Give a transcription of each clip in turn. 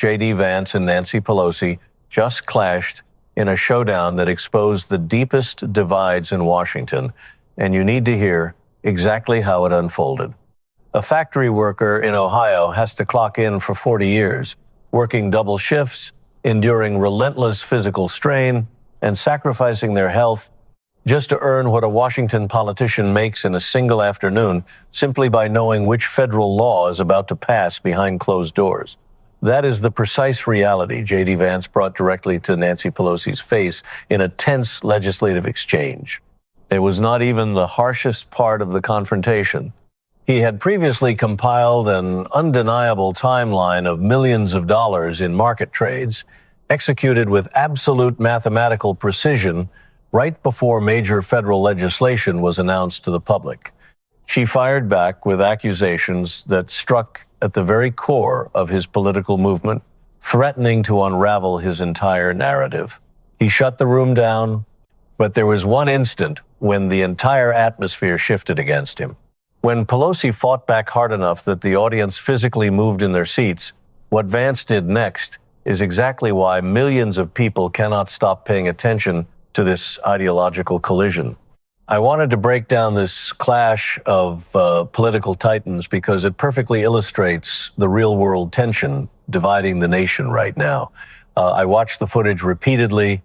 JD Vance and Nancy Pelosi just clashed in a showdown that exposed the deepest divides in Washington, and you need to hear exactly how it unfolded. A factory worker in Ohio has to clock in for 40 years, working double shifts, enduring relentless physical strain, and sacrificing their health just to earn what a Washington politician makes in a single afternoon simply by knowing which federal law is about to pass behind closed doors. That is the precise reality JD Vance brought directly to Nancy Pelosi's face in a tense legislative exchange. It was not even the harshest part of the confrontation. He had previously compiled an undeniable timeline of millions of dollars in market trades, executed with absolute mathematical precision right before major federal legislation was announced to the public. She fired back with accusations that struck at the very core of his political movement, threatening to unravel his entire narrative. He shut the room down, but there was one instant when the entire atmosphere shifted against him. When Pelosi fought back hard enough that the audience physically moved in their seats, what Vance did next is exactly why millions of people cannot stop paying attention to this ideological collision. I wanted to break down this clash of political titans because it perfectly illustrates the real-world tension dividing the nation right now. I watched the footage repeatedly,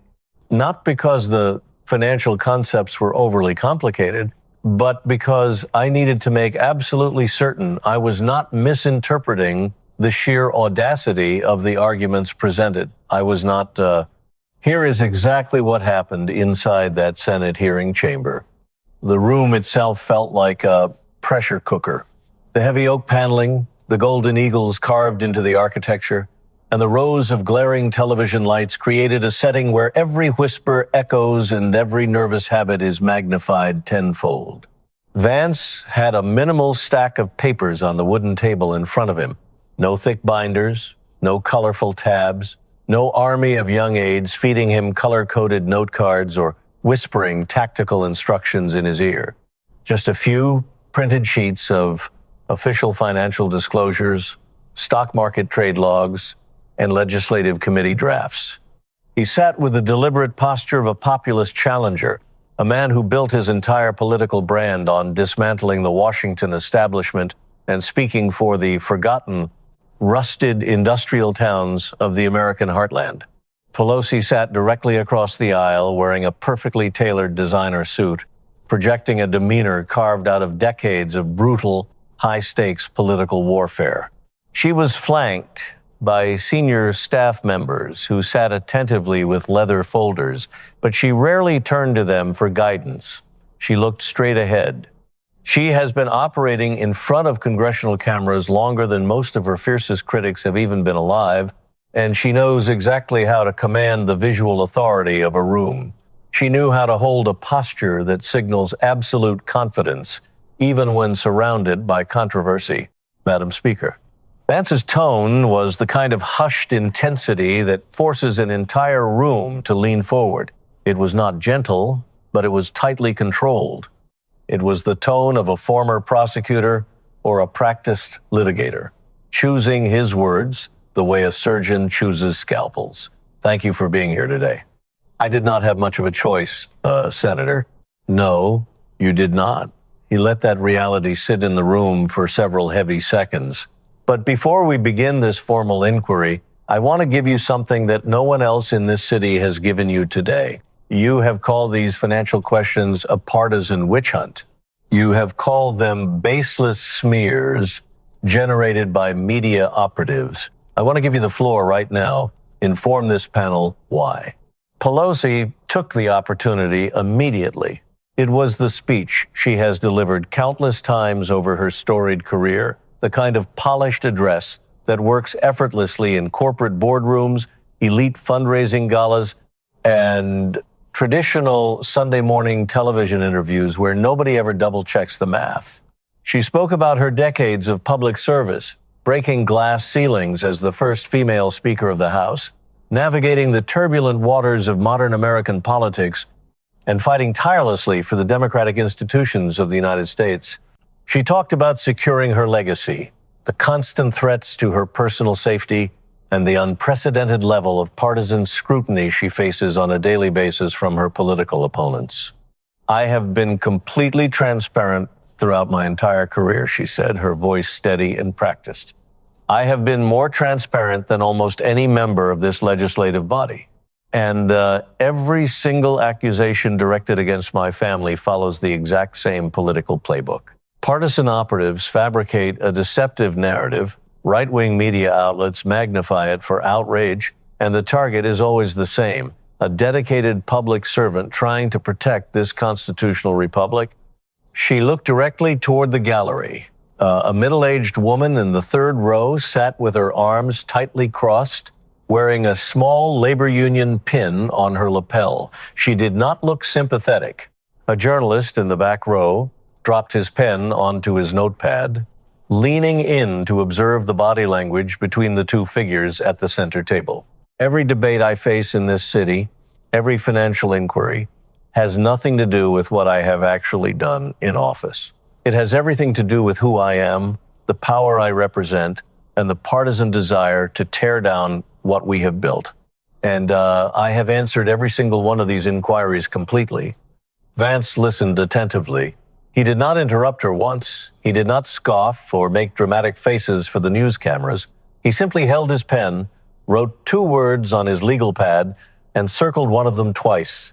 not because the financial concepts were overly complicated, but because I needed to make absolutely certain I was not misinterpreting the sheer audacity of the arguments presented. I was not... Here is exactly what happened inside that Senate hearing chamber. The room itself felt like a pressure cooker. The heavy oak paneling, the golden eagles carved into the architecture, and the rows of glaring television lights created a setting where every whisper echoes and every nervous habit is magnified tenfold. Vance had a minimal stack of papers on the wooden table in front of him. No thick binders, no colorful tabs, no army of young aides feeding him color-coded note cards or whispering tactical instructions in his ear. Just a few printed sheets of official financial disclosures, stock market trade logs, and legislative committee drafts. He sat with the deliberate posture of a populist challenger, a man who built his entire political brand on dismantling the Washington establishment and speaking for the forgotten, rusted industrial towns of the American heartland. Pelosi sat directly across the aisle wearing a perfectly tailored designer suit, projecting a demeanor carved out of decades of brutal, high-stakes political warfare. She was flanked by senior staff members who sat attentively with leather folders, but she rarely turned to them for guidance. She looked straight ahead. She has been operating in front of congressional cameras longer than most of her fiercest critics have even been alive, and she knows exactly how to command the visual authority of a room. She knew how to hold a posture that signals absolute confidence, even when surrounded by controversy. Madam Speaker. Vance's tone was the kind of hushed intensity that forces an entire room to lean forward. It was not gentle, but it was tightly controlled. It was the tone of a former prosecutor or a practiced litigator, choosing his words the way a surgeon chooses scalpels. Thank you for being here today. I did not have much of a choice, Senator. No, you did not. He let that reality sit in the room for several heavy seconds. But before we begin this formal inquiry, I want to give you something that no one else in this city has given you today. You have called these financial questions a partisan witch hunt. You have called them baseless smears generated by media operatives. I want to give you the floor right now. Inform this panel why. Pelosi took the opportunity immediately. It was the speech she has delivered countless times over her storied career, the kind of polished address that works effortlessly in corporate boardrooms, elite fundraising galas, and traditional Sunday morning television interviews where nobody ever double-checks the math. She spoke about her decades of public service, breaking glass ceilings as the first female Speaker of the House, navigating the turbulent waters of modern American politics, and fighting tirelessly for the democratic institutions of the United States. She talked about securing her legacy, the constant threats to her personal safety, and the unprecedented level of partisan scrutiny she faces on a daily basis from her political opponents. I have been completely transparent throughout my entire career, she said, her voice steady and practiced. I have been more transparent than almost any member of this legislative body. And every single accusation directed against my family follows the exact same political playbook. Partisan operatives fabricate a deceptive narrative, right-wing media outlets magnify it for outrage, and the target is always the same: a dedicated public servant trying to protect this constitutional republic. She looked directly toward the gallery. A middle-aged woman in the third row sat with her arms tightly crossed, wearing a small labor union pin on her lapel. She did not look sympathetic. A journalist in the back row dropped his pen onto his notepad, leaning in to observe the body language between the two figures at the center table. Every debate I face in this city, every financial inquiry, has nothing to do with what I have actually done in office. It has everything to do with who I am, the power I represent, and the partisan desire to tear down what we have built. And I have answered every single one of these inquiries completely. Vance listened attentively. He did not interrupt her once. He did not scoff or make dramatic faces for the news cameras. He simply held his pen, wrote 2 words on his legal pad, and circled one of them twice.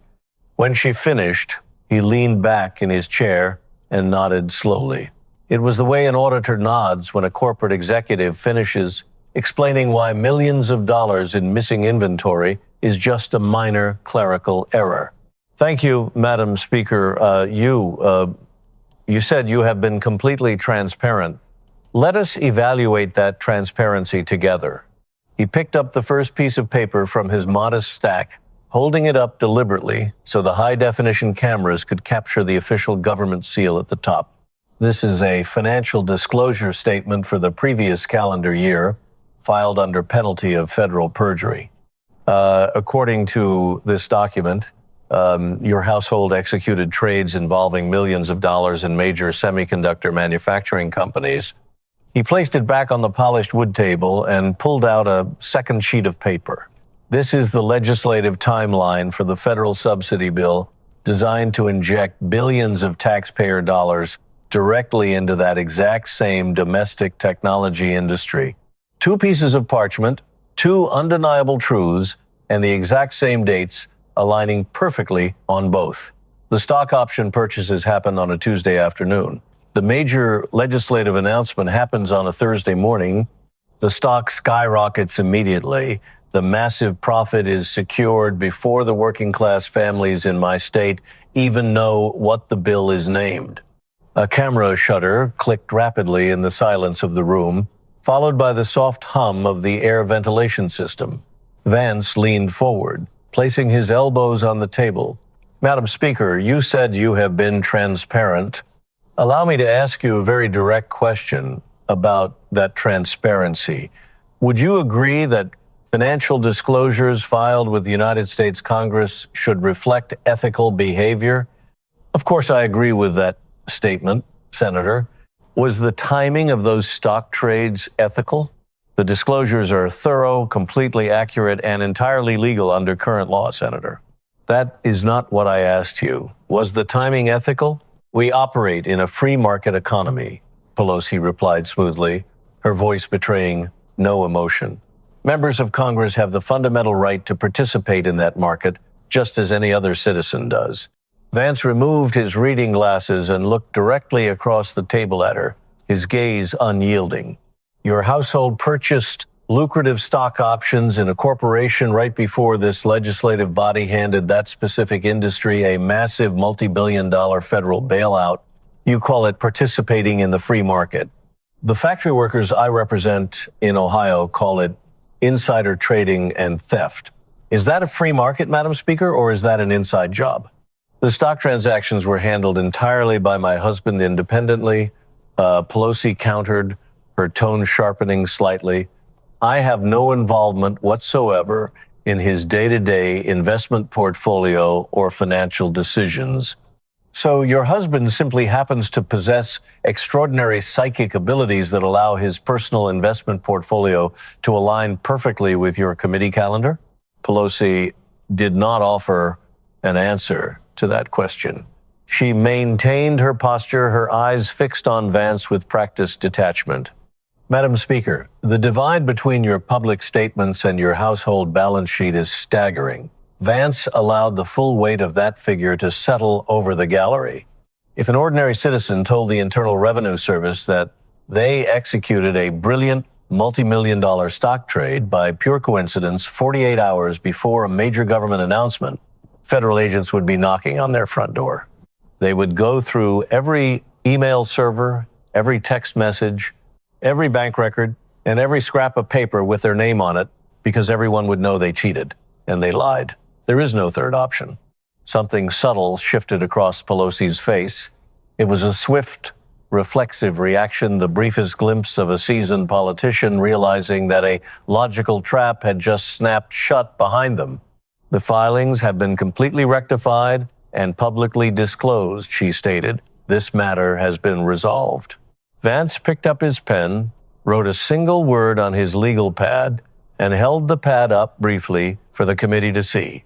When she finished, he leaned back in his chair and nodded slowly. It was the way an auditor nods when a corporate executive finishes explaining why millions of dollars in missing inventory is just a minor clerical error. Thank you, Madam Speaker. You said you have been completely transparent. Let us evaluate that transparency together. He picked up the first piece of paper from his modest stack, holding it up deliberately so the high-definition cameras could capture the official government seal at the top. This is a financial disclosure statement for the previous calendar year, filed under penalty of federal perjury. According to this document, your household executed trades involving millions of dollars in major semiconductor manufacturing companies. He placed it back on the polished wood table and pulled out a second sheet of paper. This is the legislative timeline for the federal subsidy bill designed to inject billions of taxpayer dollars directly into that exact same domestic technology industry. 2 pieces of parchment, 2 undeniable truths, and the exact same dates aligning perfectly on both. The stock option purchases happened on a Tuesday afternoon. The major legislative announcement happens on a Thursday morning. The stock skyrockets immediately. The massive profit is secured before the working class families in my state even know what the bill is named. A camera shutter clicked rapidly in the silence of the room, followed by the soft hum of the air ventilation system. Vance leaned forward, placing his elbows on the table. Madam Speaker, you said you have been transparent. Allow me to ask you a very direct question about that transparency. Would you agree that financial disclosures filed with the United States Congress should reflect ethical behavior? Of course, I agree with that statement, Senator. Was the timing of those stock trades ethical? The disclosures are thorough, completely accurate, and entirely legal under current law, Senator. That is not what I asked you. Was the timing ethical? We operate in a free market economy, Pelosi replied smoothly, her voice betraying no emotion. Members of Congress have the fundamental right to participate in that market, just as any other citizen does. Vance removed his reading glasses and looked directly across the table at her, his gaze unyielding. Your household purchased lucrative stock options in a corporation right before this legislative body handed that specific industry a massive multi-billion-dollar federal bailout. You call it participating in the free market. The factory workers I represent in Ohio call it insider trading and theft. Is that a free market, Madam Speaker, or is that an inside job? The stock transactions were handled entirely by my husband independently. Pelosi countered, her tone sharpening slightly. I have no involvement whatsoever in his day-to-day investment portfolio or financial decisions. So your husband simply happens to possess extraordinary psychic abilities that allow his personal investment portfolio to align perfectly with your committee calendar? Pelosi did not offer an answer to that question. She maintained her posture, her eyes fixed on Vance with practiced detachment. Madam Speaker, the divide between your public statements and your household balance sheet is staggering. Vance allowed the full weight of that figure to settle over the gallery. If an ordinary citizen told the Internal Revenue Service that they executed a brilliant multi-million-dollar stock trade by pure coincidence 48 hours before a major government announcement, federal agents would be knocking on their front door. They would go through every email server, every text message, every bank record, and every scrap of paper with their name on it, because everyone would know they cheated and they lied. There is no third option. Something subtle shifted across Pelosi's face. It was a swift, reflexive reaction, the briefest glimpse of a seasoned politician realizing that a logical trap had just snapped shut behind them. The filings have been completely rectified and publicly disclosed, she stated. This matter has been resolved. Vance picked up his pen, wrote a single word on his legal pad, and held the pad up briefly for the committee to see.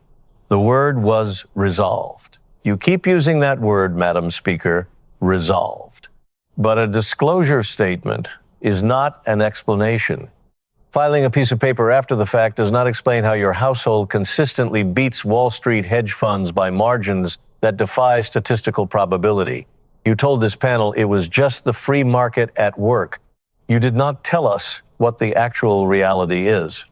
The word was resolved. You keep using that word, Madam Speaker, resolved. But a disclosure statement is not an explanation. Filing a piece of paper after the fact does not explain how your household consistently beats Wall Street hedge funds by margins that defy statistical probability. You told this panel it was just the free market at work. You did not tell us what the actual reality is.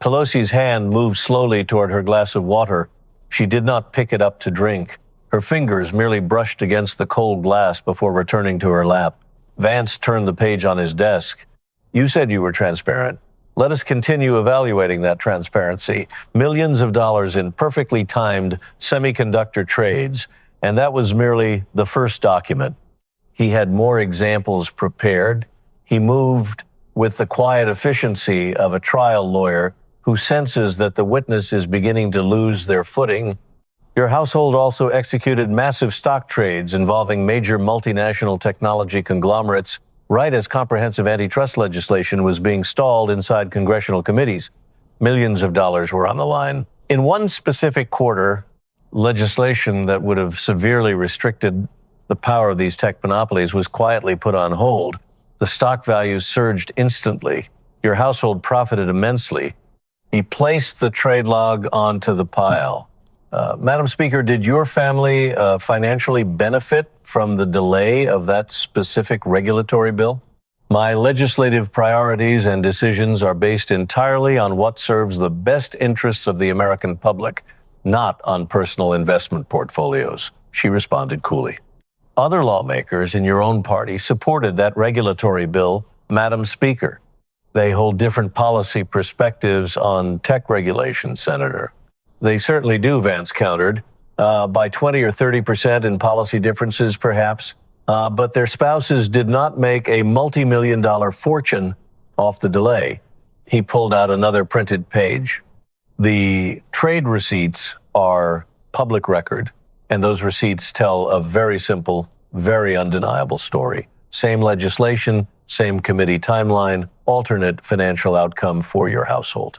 Pelosi's hand moved slowly toward her glass of water. She did not pick it up to drink. Her fingers merely brushed against the cold glass before returning to her lap. Vance turned the page on his desk. You said you were transparent. Let us continue evaluating that transparency. Millions of dollars in perfectly timed semiconductor trades, and that was merely the first document. He had more examples prepared. He moved with the quiet efficiency of a trial lawyer who senses that the witness is beginning to lose their footing. Your household also executed massive stock trades involving major multinational technology conglomerates right as comprehensive antitrust legislation was being stalled inside congressional committees. Millions of dollars were on the line. In one specific quarter, legislation that would have severely restricted the power of these tech monopolies was quietly put on hold. The stock values surged instantly. Your household profited immensely. He placed the trade log onto the pile. Madam Speaker, did your family financially benefit from the delay of that specific regulatory bill? My legislative priorities and decisions are based entirely on what serves the best interests of the American public, not on personal investment portfolios, she responded coolly. Other lawmakers in your own party supported that regulatory bill, Madam Speaker. They hold different policy perspectives on tech regulation, Senator. They certainly do, Vance countered, by 20 or 30% in policy differences, perhaps. But their spouses did not make a multi-million-dollar fortune off the delay. He pulled out another printed page. The trade receipts are public record, and those receipts tell a very simple, very undeniable story. Same legislation, same committee timeline, alternate financial outcome for your household.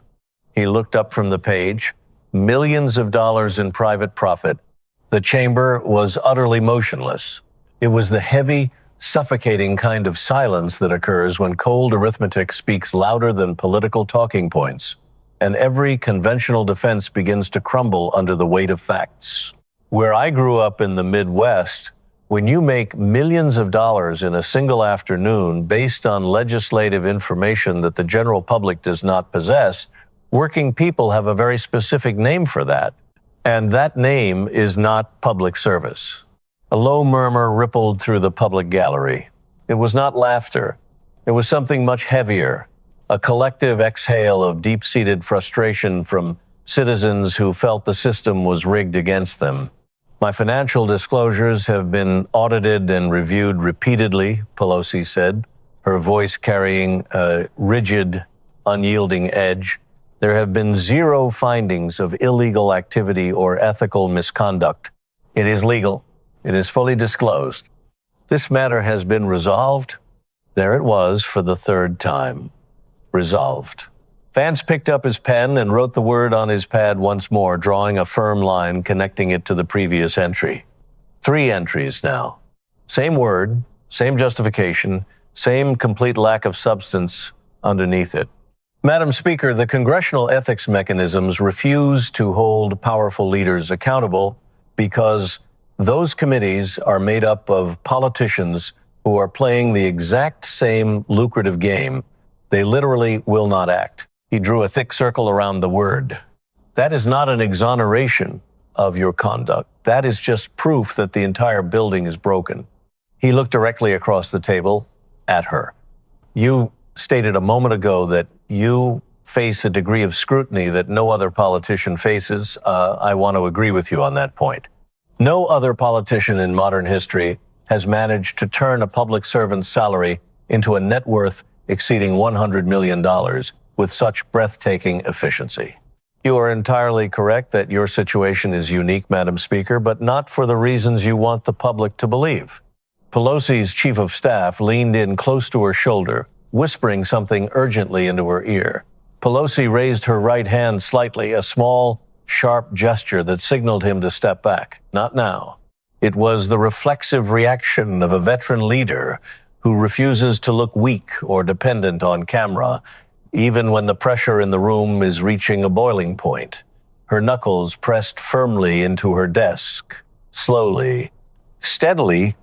He looked up from the page. Millions of dollars in private profit. The chamber was utterly motionless. It was the heavy, suffocating kind of silence that occurs when cold arithmetic speaks louder than political talking points, and every conventional defense begins to crumble under the weight of facts. Where I grew up in the Midwest, when you make millions of dollars in a single afternoon based on legislative information that the general public does not possess, working people have a very specific name for that. And that name is not public service. A low murmur rippled through the public gallery. It was not laughter. It was something much heavier, a collective exhale of deep-seated frustration from citizens who felt the system was rigged against them. My financial disclosures have been audited and reviewed repeatedly, Pelosi said, her voice carrying a rigid, unyielding edge. There have been zero findings of illegal activity or ethical misconduct. It is legal. It is fully disclosed. This matter has been resolved. There it was for the third time. Resolved. Vance picked up his pen and wrote the word on his pad once more, drawing a firm line connecting it to the previous entry. 3 entries now. Same word, same justification, same complete lack of substance underneath it. Madam Speaker, the congressional ethics mechanisms refuse to hold powerful leaders accountable because those committees are made up of politicians who are playing the exact same lucrative game. They literally will not act. He drew a thick circle around the word. That is not an exoneration of your conduct. That is just proof that the entire building is broken. He looked directly across the table at her. You stated a moment ago that you face a degree of scrutiny that no other politician faces. I want to agree with you on that point. No other politician in modern history has managed to turn a public servant's salary into a net worth exceeding $100 million with such breathtaking efficiency. You are entirely correct that your situation is unique, Madam Speaker, but not for the reasons you want the public to believe. Pelosi's chief of staff leaned in close to her shoulder, whispering something urgently into her ear. Pelosi raised her right hand slightly, a small, sharp gesture that signaled him to step back. Not now. It was the reflexive reaction of a veteran leader who refuses to look weak or dependent on camera, even when the pressure in the room is reaching a boiling point. Her knuckles pressed firmly into her desk. Slowly, steadily,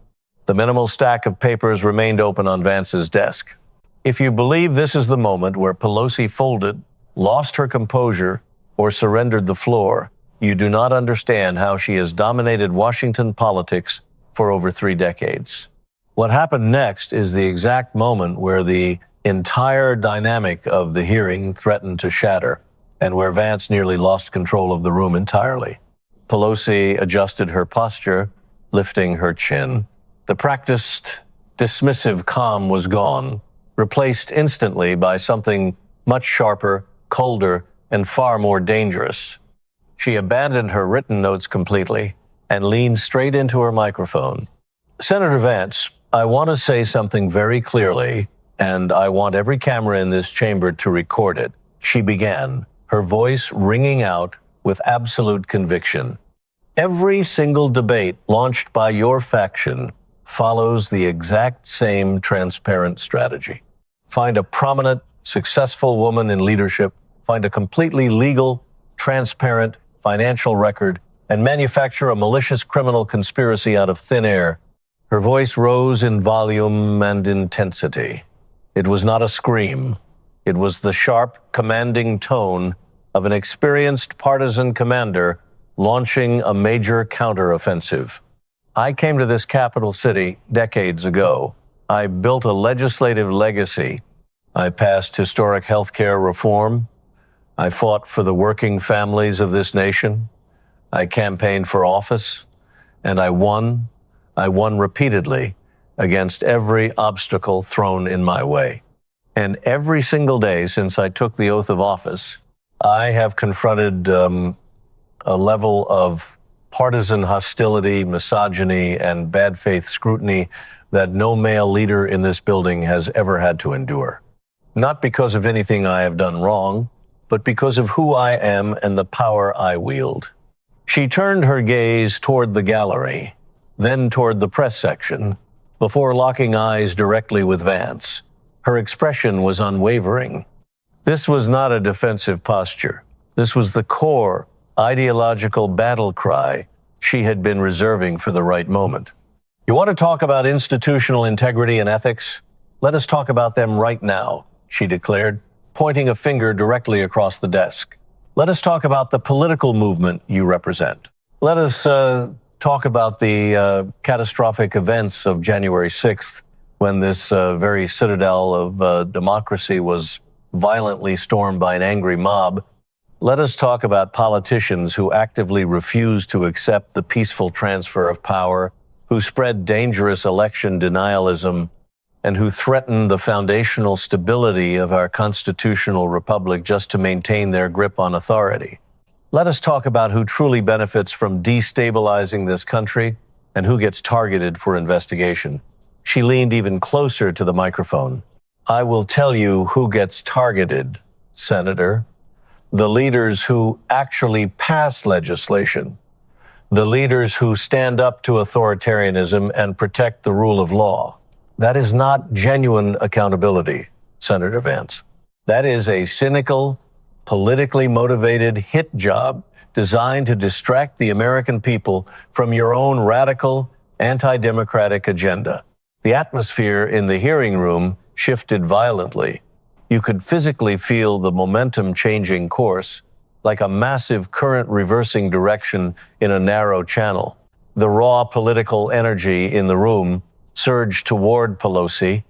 the minimal stack of papers remained open on Vance's desk. If you believe this is the moment where Pelosi folded, lost her composure, or surrendered the floor, you do not understand how she has dominated Washington politics for over 3 decades. What happened next is the exact moment where the entire dynamic of the hearing threatened to shatter, and where Vance nearly lost control of the room entirely. Pelosi adjusted her posture, lifting her chin. The practiced, dismissive calm was gone, replaced instantly by something much sharper, colder, and far more dangerous. She abandoned her written notes completely and leaned straight into her microphone. Senator Vance, I want to say something very clearly, and I want every camera in this chamber to record it. She began, her voice ringing out with absolute conviction. Every single debate launched by your faction follows the exact same transparent strategy. Find a prominent, successful woman in leadership, find a completely legal, transparent financial record, and manufacture a malicious criminal conspiracy out of thin air. Her voice rose in volume and intensity. It was not a scream. It was the sharp, commanding tone of an experienced partisan commander launching a major counteroffensive. I came to this capital city decades ago. I built a legislative legacy. I passed historic healthcare reform. I fought for the working families of this nation. I campaigned for office, and I won. I won repeatedly against every obstacle thrown in my way. And every single day since I took the oath of office, I have confronted a level of partisan hostility, misogyny, and bad faith scrutiny that no male leader in this building has ever had to endure. Not because of anything I have done wrong, but because of who I am and the power I wield. She turned her gaze toward the gallery, then toward the press section, before locking eyes directly with Vance. Her expression was unwavering. This was not a defensive posture. This was the core, ideological battle cry she had been reserving for the right moment. You want to talk about institutional integrity and ethics? Let us talk about them right now, she declared, pointing a finger directly across the desk. Let us talk about the political movement you represent. Let us talk about the catastrophic events of January 6th, when this very citadel of democracy was violently stormed by an angry mob. Let us talk about politicians who actively refuse to accept the peaceful transfer of power, who spread dangerous election denialism, and who threaten the foundational stability of our constitutional republic just to maintain their grip on authority. Let us talk about who truly benefits from destabilizing this country and who gets targeted for investigation. She leaned even closer to the microphone. I will tell you who gets targeted, Senator. The leaders who actually pass legislation. The leaders who stand up to authoritarianism and protect the rule of law. That is not genuine accountability, Senator Vance. That is a cynical, politically motivated hit job designed to distract the American people from your own radical, anti-democratic agenda. The atmosphere in the hearing room shifted violently. You could physically feel the momentum changing course, like a massive current reversing direction in a narrow channel. The raw political energy in the room surged toward Pelosi.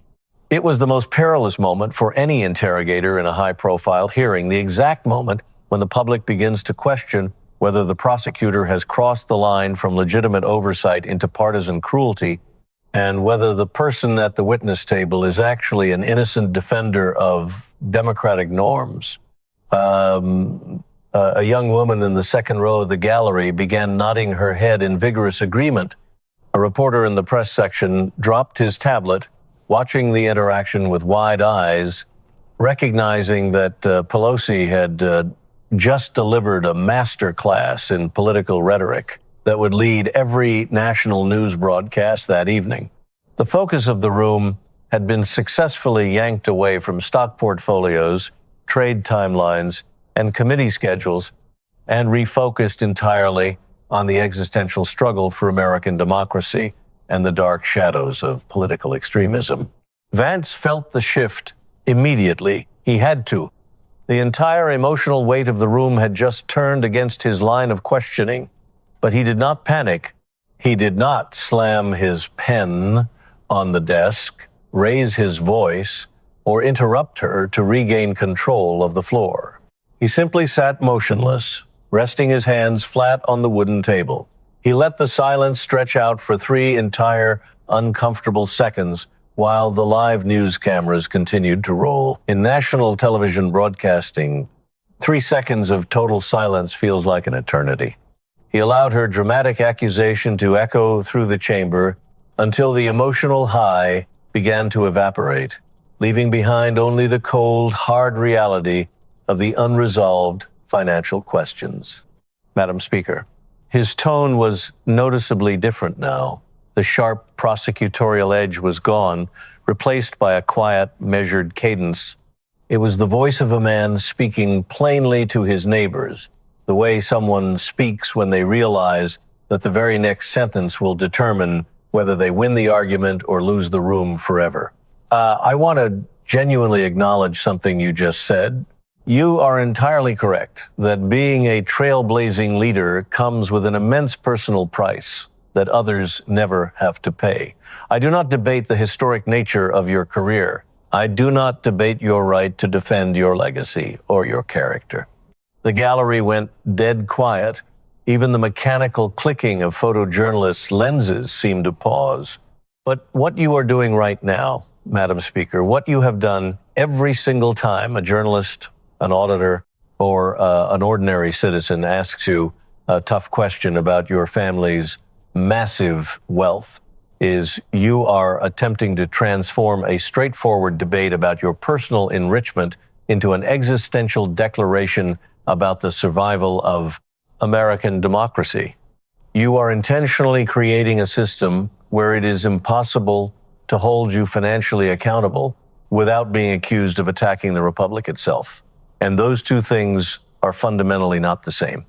It was the most perilous moment for any interrogator in a high-profile hearing, the exact moment when the public begins to question whether the prosecutor has crossed the line from legitimate oversight into partisan cruelty, and whether the person at the witness table is actually an innocent defender of democratic norms. A young woman in the second row of the gallery began nodding her head in vigorous agreement. A reporter in the press section dropped his tablet, watching the interaction with wide eyes, recognizing that Pelosi had just delivered a master class in political rhetoric that would lead every national news broadcast that evening. The focus of the room had been successfully yanked away from stock portfolios, trade timelines, and committee schedules, and refocused entirely on the existential struggle for American democracy and the dark shadows of political extremism. Vance felt the shift immediately. He had to. The entire emotional weight of the room had just turned against his line of questioning, but he did not panic. He did not slam his pen on the desk, raise his voice, or interrupt her to regain control of the floor. He simply sat motionless, resting his hands flat on the wooden table. He let the silence stretch out for 3 entire, uncomfortable seconds while the live news cameras continued to roll. In national television broadcasting, 3 seconds of total silence feels like an eternity. He allowed her dramatic accusation to echo through the chamber until the emotional high began to evaporate, leaving behind only the cold, hard reality of the unresolved financial questions. Madam Speaker, his tone was noticeably different now. The sharp prosecutorial edge was gone, replaced by a quiet, measured cadence. It was the voice of a man speaking plainly to his neighbors, the way someone speaks when they realize that the very next sentence will determine whether they win the argument or lose the room forever. I want to genuinely acknowledge something you just said. You are entirely correct that being a trailblazing leader comes with an immense personal price that others never have to pay. I do not debate the historic nature of your career. I do not debate your right to defend your legacy or your character. The gallery went dead quiet. Even the mechanical clicking of photojournalists' lenses seemed to pause. But what you are doing right now, Madam Speaker, what you have done every single time a journalist, an auditor, or an ordinary citizen asks you a tough question about your family's massive wealth, is you are attempting to transform a straightforward debate about your personal enrichment into an existential declaration about the survival of American democracy. You are intentionally creating a system where it is impossible to hold you financially accountable without being accused of attacking the republic itself. And those two things are fundamentally not the same.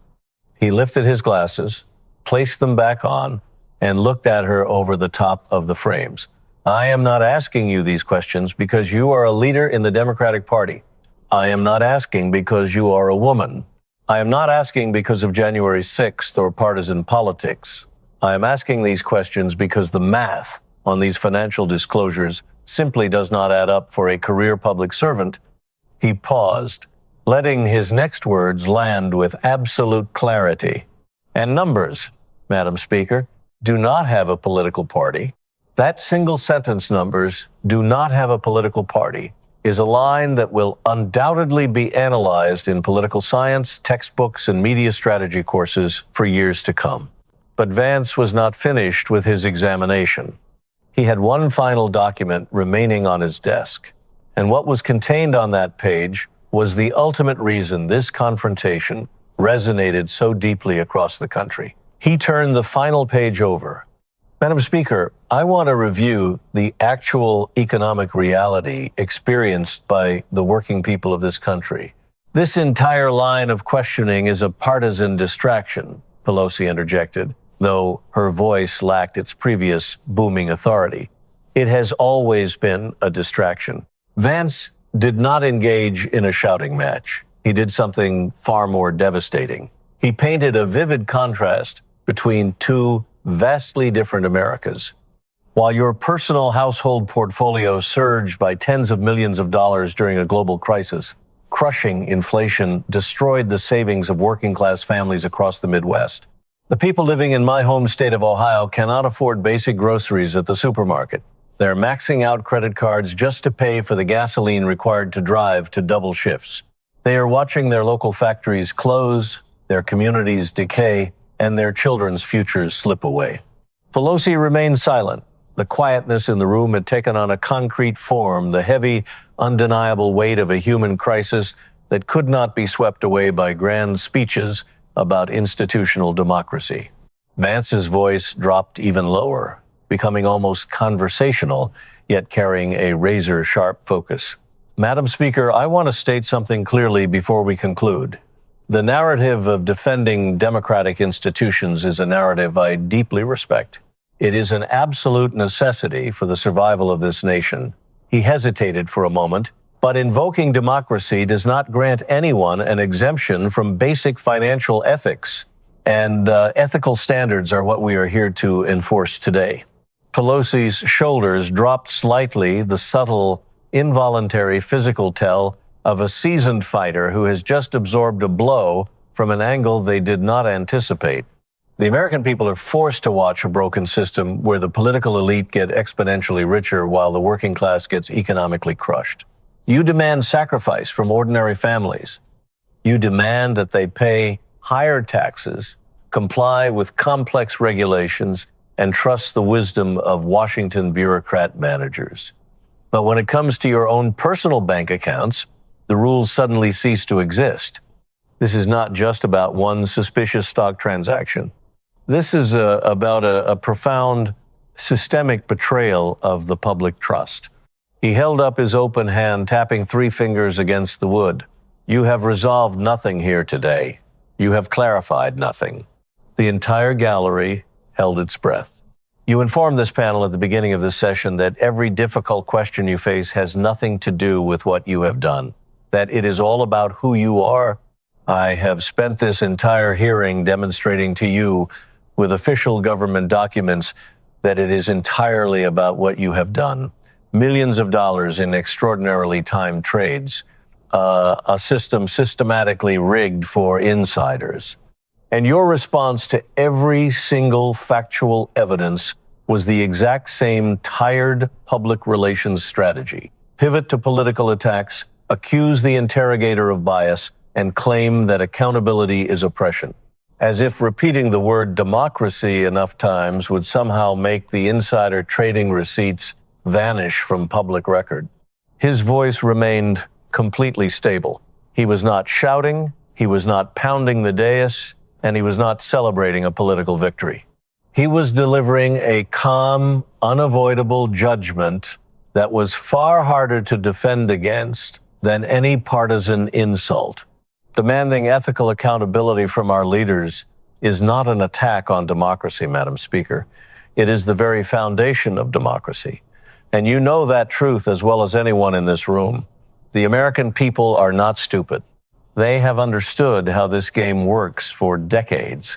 He lifted his glasses, placed them back on, and looked at her over the top of the frames. I am not asking you these questions because you are a leader in the Democratic Party. I am not asking because you are a woman. I am not asking because of January 6th or partisan politics. I am asking these questions because the math on these financial disclosures simply does not add up for a career public servant. He paused, letting his next words land with absolute clarity. And numbers, Madam Speaker, do not have a political party. That single sentence, numbers, do not have a political party, is a line that will undoubtedly be analyzed in political science, textbooks, and media strategy courses for years to come. But Vance was not finished with his examination. He had one final document remaining on his desk, and what was contained on that page was the ultimate reason this confrontation resonated so deeply across the country. He turned the final page over. Madam Speaker, I want to review the actual economic reality experienced by the working people of this country. This entire line of questioning is a partisan distraction, Pelosi interjected, though her voice lacked its previous booming authority. It has always been a distraction. Vance did not engage in a shouting match. He did something far more devastating. He painted a vivid contrast between two vastly different Americas. While your personal household portfolio surged by tens of millions of dollars during a global crisis, crushing inflation destroyed the savings of working-class families across the Midwest. The people living in my home state of Ohio cannot afford basic groceries at the supermarket. They're maxing out credit cards just to pay for the gasoline required to drive to double shifts. They are watching their local factories close, their communities decay, and their children's futures slip away. Pelosi remained silent. The quietness in the room had taken on a concrete form, the heavy, undeniable weight of a human crisis that could not be swept away by grand speeches about institutional democracy. Vance's voice dropped even lower, becoming almost conversational, yet carrying a razor-sharp focus. Madam Speaker, I want to state something clearly before we conclude. The narrative of defending democratic institutions is a narrative I deeply respect. It is an absolute necessity for the survival of this nation. He hesitated for a moment, but invoking democracy does not grant anyone an exemption from basic financial ethics, and ethical standards are what we are here to enforce today. Pelosi's shoulders dropped slightly, the subtle, involuntary physical tell of a seasoned fighter who has just absorbed a blow from an angle they did not anticipate. The American people are forced to watch a broken system where the political elite get exponentially richer while the working class gets economically crushed. You demand sacrifice from ordinary families. You demand that they pay higher taxes, comply with complex regulations, and trust the wisdom of Washington bureaucrat managers. But when it comes to your own personal bank accounts, the rules suddenly cease to exist. This is not just about one suspicious stock transaction. This is about a profound systemic betrayal of the public trust. He held up his open hand, tapping 3 fingers against the wood. You have resolved nothing here today. You have clarified nothing. The entire gallery held its breath. You informed this panel at the beginning of this session that every difficult question you face has nothing to do with what you have done, that it is all about who you are. I have spent this entire hearing demonstrating to you with official government documents that it is entirely about what you have done. Millions of dollars in extraordinarily timed trades, a system systematically rigged for insiders. And your response to every single factual evidence was the exact same tired public relations strategy. Pivot to political attacks, accuse the interrogator of bias, and claim that accountability is oppression. As if repeating the word democracy enough times would somehow make the insider trading receipts vanish from public record. His voice remained completely stable. He was not shouting, he was not pounding the dais, and he was not celebrating a political victory. He was delivering a calm, unavoidable judgment that was far harder to defend against than any partisan insult. Demanding ethical accountability from our leaders is not an attack on democracy, Madam Speaker. It is the very foundation of democracy. And you know that truth as well as anyone in this room. The American people are not stupid. They have understood how this game works for decades.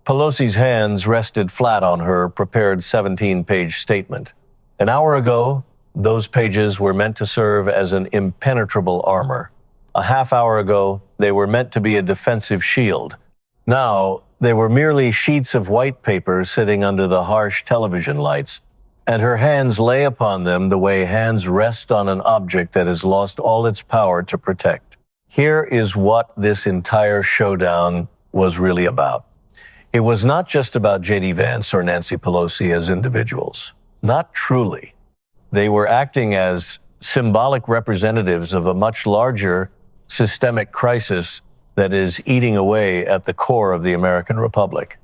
Pelosi's hands rested flat on her prepared 17-page statement. An hour ago, those pages were meant to serve as an impenetrable armor. A half hour ago, they were meant to be a defensive shield. Now, they were merely sheets of white paper sitting under the harsh television lights, and her hands lay upon them the way hands rest on an object that has lost all its power to protect. Here is what this entire showdown was really about. It was not just about JD Vance or Nancy Pelosi as individuals. Not truly. They were acting as symbolic representatives of a much larger systemic crisis that is eating away at the core of the American Republic.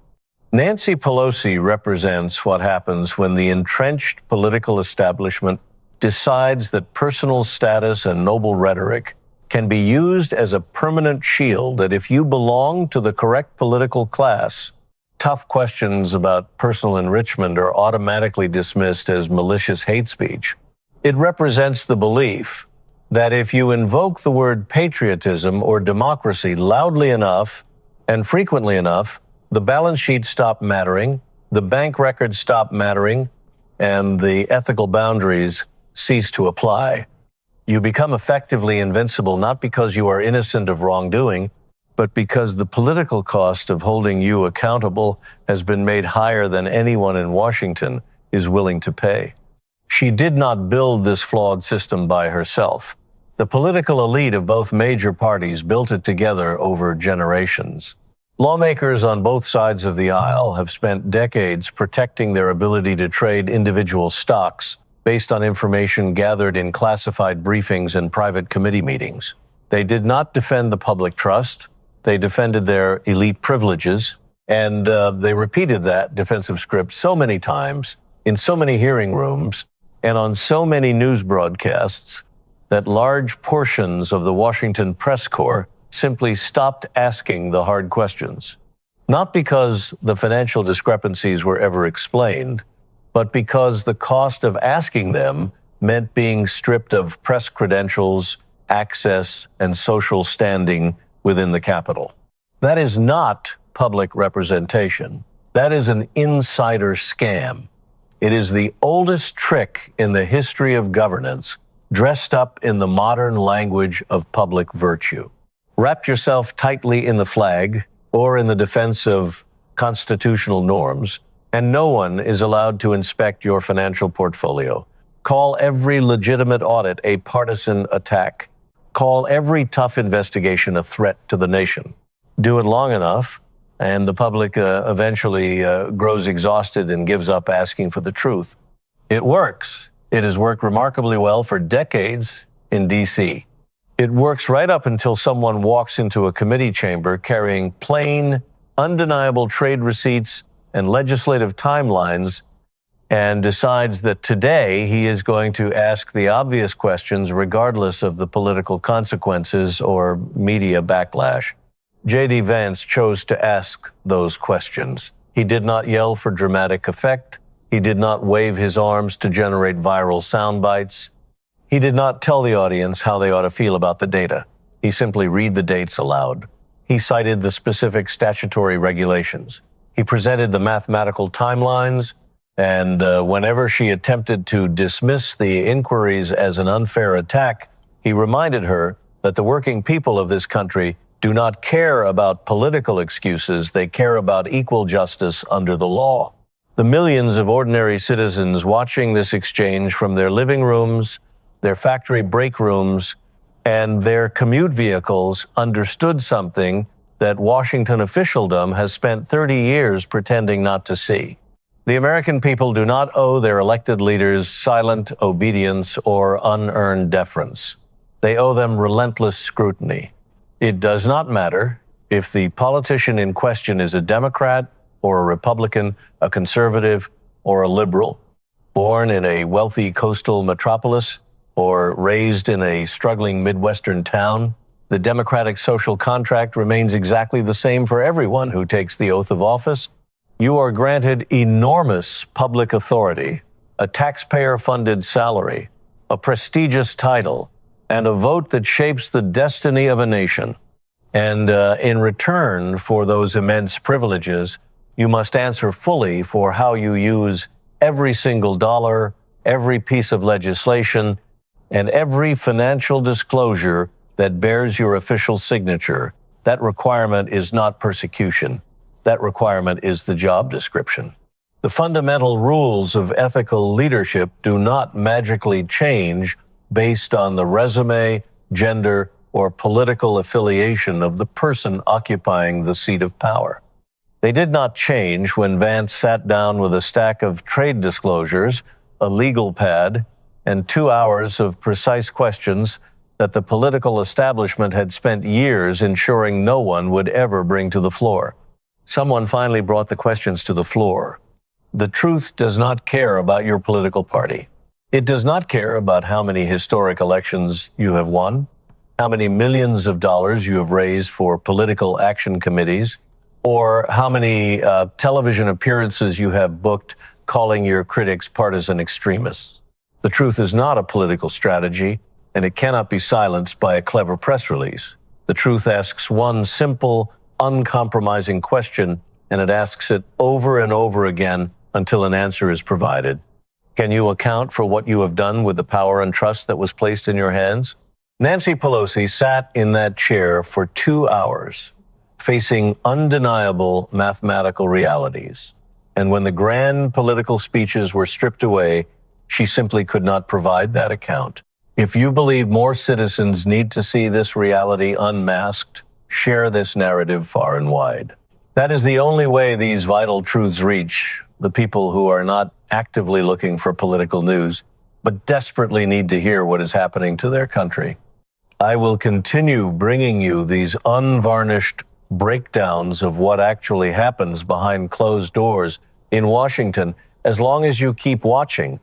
Nancy Pelosi represents what happens when the entrenched political establishment decides that personal status and noble rhetoric can be used as a permanent shield, that if you belong to the correct political class, tough questions about personal enrichment are automatically dismissed as malicious hate speech. It represents the belief that if you invoke the word patriotism or democracy loudly enough and frequently enough, the balance sheets stop mattering, the bank records stop mattering, and the ethical boundaries cease to apply. You become effectively invincible not because you are innocent of wrongdoing, but because the political cost of holding you accountable has been made higher than anyone in Washington is willing to pay. She did not build this flawed system by herself. The political elite of both major parties built it together over generations. Lawmakers on both sides of the aisle have spent decades protecting their ability to trade individual stocks based on information gathered in classified briefings and private committee meetings. They did not defend the public trust. They defended their elite privileges, and they repeated that defensive script so many times in so many hearing rooms and on so many news broadcasts that large portions of the Washington press corps simply stopped asking the hard questions. Not because the financial discrepancies were ever explained, but because the cost of asking them meant being stripped of press credentials, access, and social standing within the Capitol. That is not public representation. That is an insider scam. It is the oldest trick in the history of governance, dressed up in the modern language of public virtue. Wrap yourself tightly in the flag or in the defense of constitutional norms, and no one is allowed to inspect your financial portfolio. Call every legitimate audit a partisan attack. Call every tough investigation a threat to the nation. Do it long enough, and the public eventually grows exhausted and gives up asking for the truth. It works. It has worked remarkably well for decades in D.C. It works right up until someone walks into a committee chamber carrying plain, undeniable trade receipts and legislative timelines and decides that today he is going to ask the obvious questions regardless of the political consequences or media backlash. JD Vance chose to ask those questions. He did not yell for dramatic effect. He did not wave his arms to generate viral sound bites. He did not tell the audience how they ought to feel about the data. He simply read the dates aloud. He cited the specific statutory regulations. He presented the mathematical timelines, and whenever she attempted to dismiss the inquiries as an unfair attack, he reminded her that the working people of this country do not care about political excuses. They care about equal justice under the law. The millions of ordinary citizens watching this exchange from their living rooms, their factory break rooms, and their commute vehicles understood something that Washington officialdom has spent 30 years pretending not to see. The American people do not owe their elected leaders silent obedience or unearned deference. They owe them relentless scrutiny. It does not matter if the politician in question is a Democrat or a Republican, a conservative or a liberal, born in a wealthy coastal metropolis or raised in a struggling Midwestern town. The democratic social contract remains exactly the same for everyone who takes the oath of office. You are granted enormous public authority, a taxpayer-funded salary, a prestigious title, and a vote that shapes the destiny of a nation. And in return for those immense privileges, you must answer fully for how you use every single dollar, every piece of legislation, and every financial disclosure that bears your official signature. That requirement is not persecution. That requirement is the job description. The fundamental rules of ethical leadership do not magically change based on the resume, gender, or political affiliation of the person occupying the seat of power. They did not change when Vance sat down with a stack of trade disclosures, a legal pad, and 2 hours of precise questions that the political establishment had spent years ensuring no one would ever bring to the floor. Someone finally brought the questions to the floor. The truth does not care about your political party. It does not care about how many historic elections you have won, how many millions of dollars you have raised for political action committees, or how many television appearances you have booked calling your critics partisan extremists. The truth is not a political strategy, and it cannot be silenced by a clever press release. The truth asks one simple, uncompromising question, and it asks it over and over again until an answer is provided. Can you account for what you have done with the power and trust that was placed in your hands? Nancy Pelosi sat in that chair for 2 hours, facing undeniable mathematical realities. And when the grand political speeches were stripped away, she simply could not provide that account. If you believe more citizens need to see this reality unmasked, share this narrative far and wide. That is the only way these vital truths reach the people who are not actively looking for political news, but desperately need to hear what is happening to their country. I will continue bringing you these unvarnished breakdowns of what actually happens behind closed doors in Washington as long as you keep watching